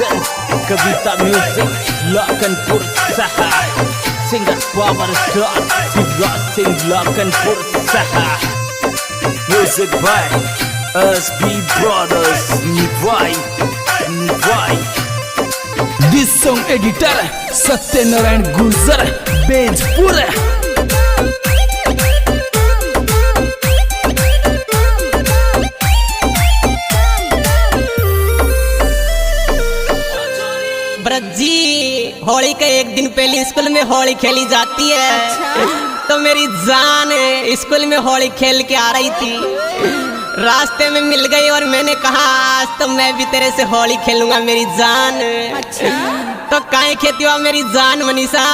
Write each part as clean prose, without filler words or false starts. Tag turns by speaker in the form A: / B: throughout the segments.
A: presents Kavita Music, Lakhanpur Saha. Singers Power Star, Shivraj Singh, Lakhanpur Saha. Music by SB Brothers, Nivai. This song editor Satyanarayan Gurjar, Bejpur.
B: Braji Holi के एक दिन पहले school में होली खेली जाती है। तो मेरी जान स्कूल में होली खेल के आ रही थी, रास्ते में मिल गई और मैंने कहा आज तो मैं भी तेरे से होली खेलूंगा मेरी जान। तो काहे खेती हुआ मेरी जान मनीषा।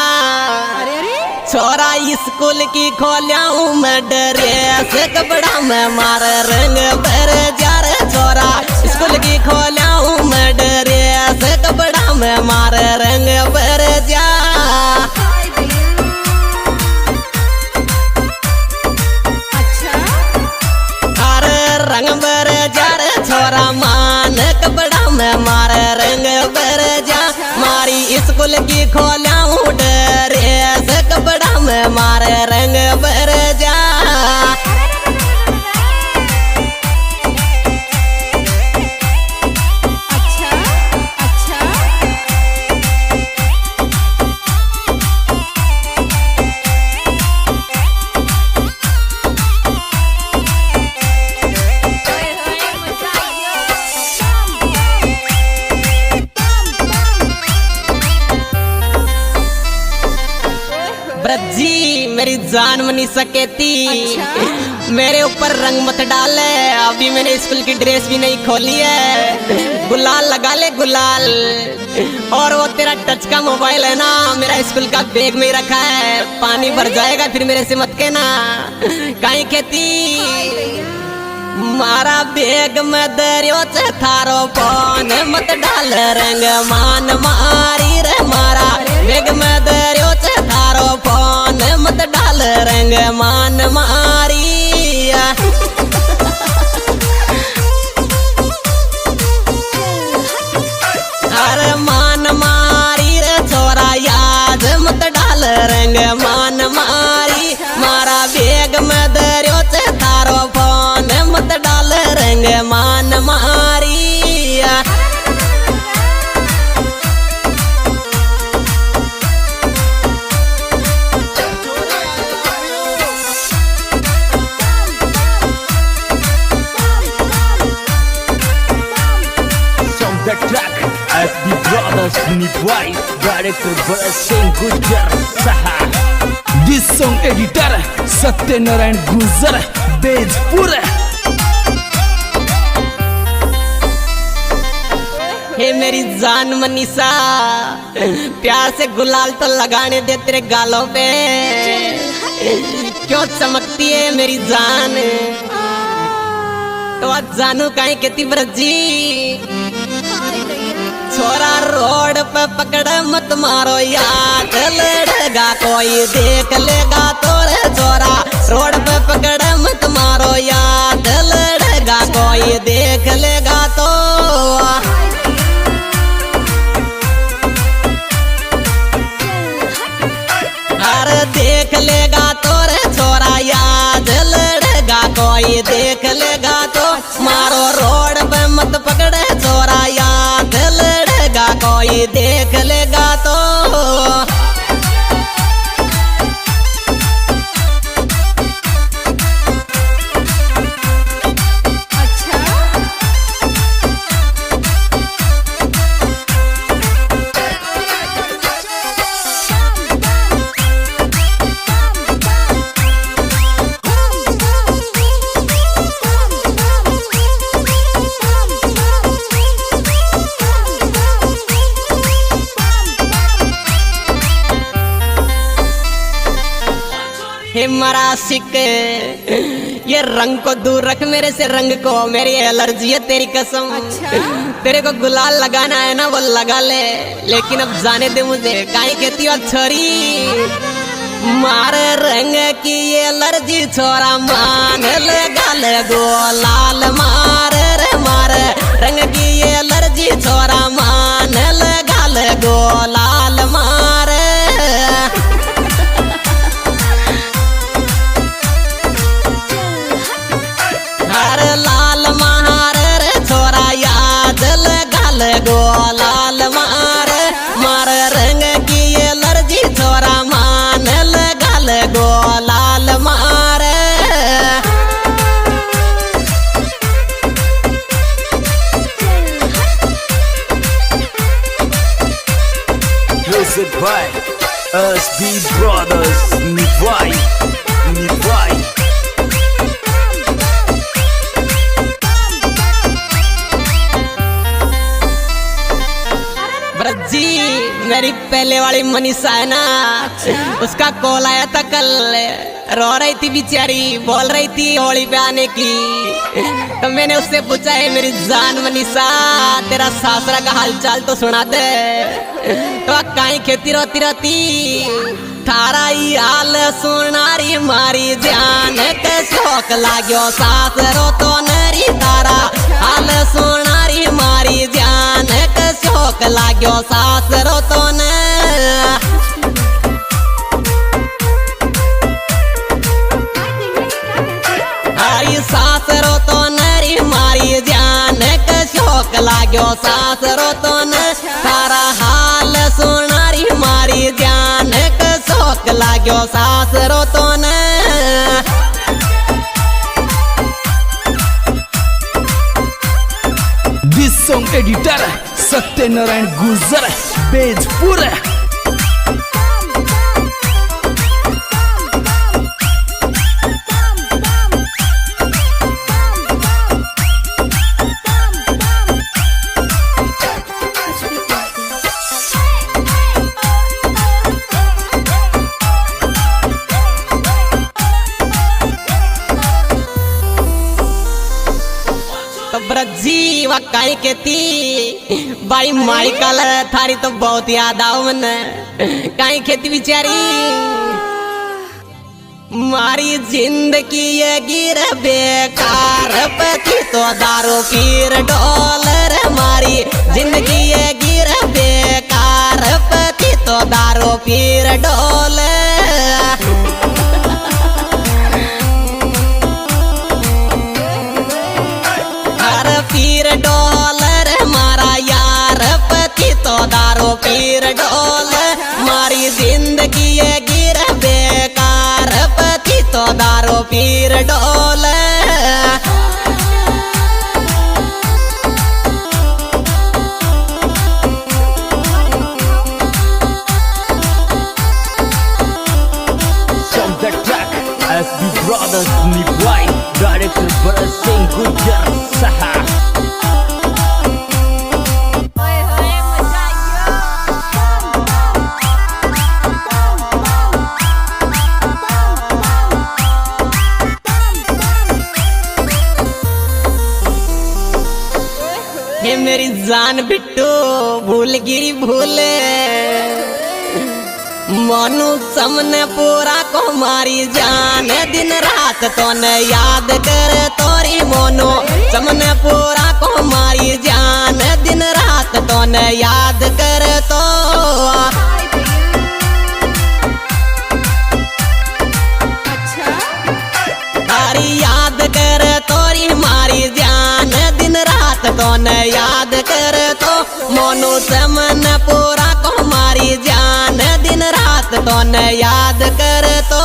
B: छोरा स्कूल की खोलियाऊं मैं ड्रेस कपड़ा में मारे रंग भर जा रे। छोरा स्कूल की खोलियाऊं मैं ड्रेस कपड़ा में मारे रंग भर जा। अरे रंग भर जा रे छोरा मान कपड़ा में मारे रंग भर जा। मारी स्कूल की खोलियाऊं ड्रेस कपड़ा में मारे रंग भर जा। ब्रजी मेरी जान मनी सकेती, मेरे ऊपर रंग मत डाले। अभी मैंने स्कूल की ड्रेस भी नहीं खोली है। गुलाल लगा ले गुलाल। और वो तेरा टच का मोबाइल है ना, मेरा स्कूल का बैग में रखा है, पानी भर जाएगा फिर मेरे से मत कहना। काहे खेती मारा बैग में दरियो से थारो फोन मत डाल रंग मान मारी रे। मारा बैग में दरियो से थारो फोन मत डाल रंग मान मारी। अरे मान मारी रे छोरा याद मत डाल रंग मान मारी। मारा बैग में दरियो से थारो फोन मत डाल रंग मान मारी।
A: The track SB Brothers, Nivai, Director Bharat Singh Gurjar Saha. This song editor Satyanarayan Gurjar, Bejpur.
B: हे मेरी जान मनीषा, प्यार से गुलाल तो लगाने दे तेरे गालों पे। क्यों चमकती है मेरी जान। तो आज जानू काहे कहती ब्रजी। छोरा रोड पे पकड़ मत मारो याद लड़ेगा कोई देख लेगा तो रे। छोरा रोड पे पकड़ मत मारो याद लड़ेगा कोई देख लेगा तो। अरे देख लेगा तो रे छोरा याद लड़ेगा कोई देख लेगा तो। मारो रोड पे मत पकड़े छोरा याद लड़ेगा कोई देख लेगा तो। हे मरासिक ये रंग को दूर रख मेरे से, रंग को मेरी एलर्जी है तेरी कसम। तेरे को गुलाल लगाना है ना वो लगा ले, लेकिन अब जाने दे मुझे। काहे कहती हो छोरी मारे रंग की एलर्जी छोरा मान लगा ले गुलाल मारे रे। मारे रंग की एलर्जी छोरा मान
A: SB Brothers Nivai
B: जी मेरी पहले वाली मनीषा है ना, उसका कॉल आया था कल, रो रही थी बेचारी, बोल रही थी होली पे आने की। तो मैंने उससे पूछा है मेरी जान मनीषा तेरा सासरा का हालचाल तो सुना दे। तो कहीं खेती रोती रहती थारा ही हाल सुनारी मारी जान के शौक लाग्यो सासरो तो नरी तारा हाल सुनारी मारी जान के शौक लाग्यो सासरो तो न हरी सासरो तो नरी मारी जान के शौक लाग्यो सासरो तो न तारा हाल सुनारी मारी जान के शौक लाग्यो सासरो तो न।
A: This song editor सत्यनारायण गुजर बेजपुर।
B: ब्रजी वा काई खेती बड़ी माई कल थारी तो बहुत याद आओ मन काई खेती बिचारी मारी जिंदगी ये गिर बेकार पति तो दारू पीर डॉलर मारी जिंदगी ये गिर बेकार पति तो दारू पीर डॉलर पीर डॉलर मारा यार पति तो दारू पीर डॉलर मारी जिंदगी ये गिर बेकार पति तो दारू पीर dollar.
A: From the track SB Brothers Nivai Director Bharat Singh Gujar Saha।
B: ये मेरी जान बिट्टू भूल गिरी भूले मनु समने पूरा को मारी जान दिन रात तो न याद कर तोरी मोनो समने पूरा को मारी जान दिन रात तो न याद कर तो तारी याद कर तोरी मारी जान दिन रात तो न याद कर तो मोनो समन पूरा को मारी जान दिन रात तो न याद कर तो।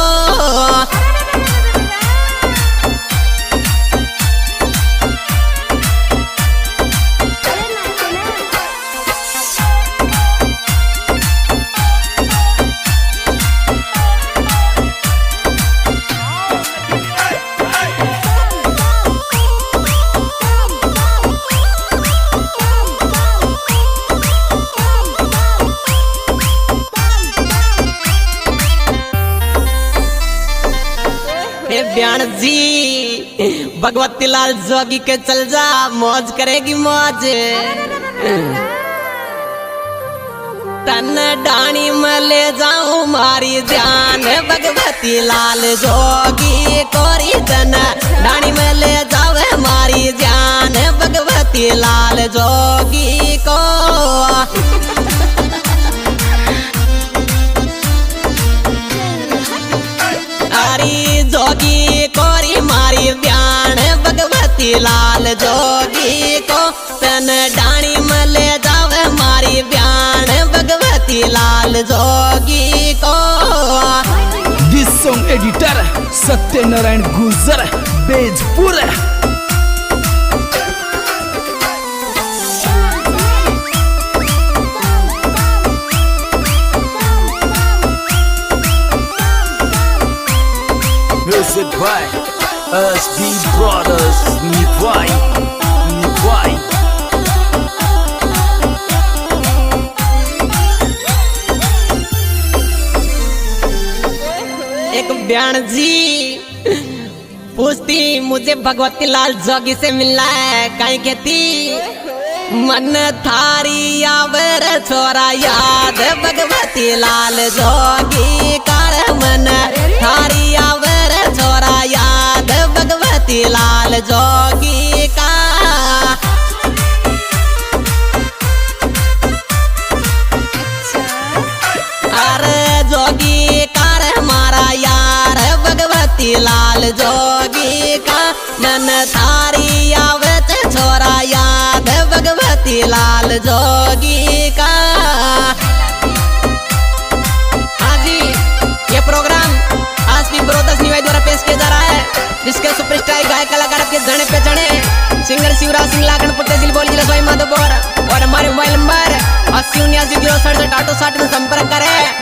B: ब्यान जी भगवती लाल जोगी के चल जा मौज करेगी मौज तन डाणी में ले जाऊं मारी जान भगवती लाल जोगी कोरी तन डाणी में ले जावे मारी जान भगवती लाल जोगी को जोगी कोरी मारी ब्यान भगवती लाल जोगी को तन डाणी में ले जावे मारी ब्यान भगवती लाल जोगी को।
A: This song editor सत्यनारायण गुजर बेजपुर। SB Brothers Nipwai.
B: एक बयान जी पूछती मुझे भगवती लाल जोगी से मिलना है, कहीं कहती मन थारी आवर छोरा याद भगवती लाल जोगी कर, मन थारी आवर छोरा याद भगवती लाल जोगी का। अरे जोगी कर मारा यार भगवती लाल जोगी का, मन थारी आवत छोरा याद भगवती लाल जोगी का। हाँ जी, ये प्रोग्राम एसबी ब्रदर्स निवाई द्वारा पेश किया जा रहा है, जिसके सुपरस्टार गायक कलाकार के जने पे जने सिंगर शिवराज सिंह लाखन पुट्टे बोली जिला स्वाई माधोपुर, और हमारे मोबाइल नंबर 80 79 067 860 में संपर्क करें।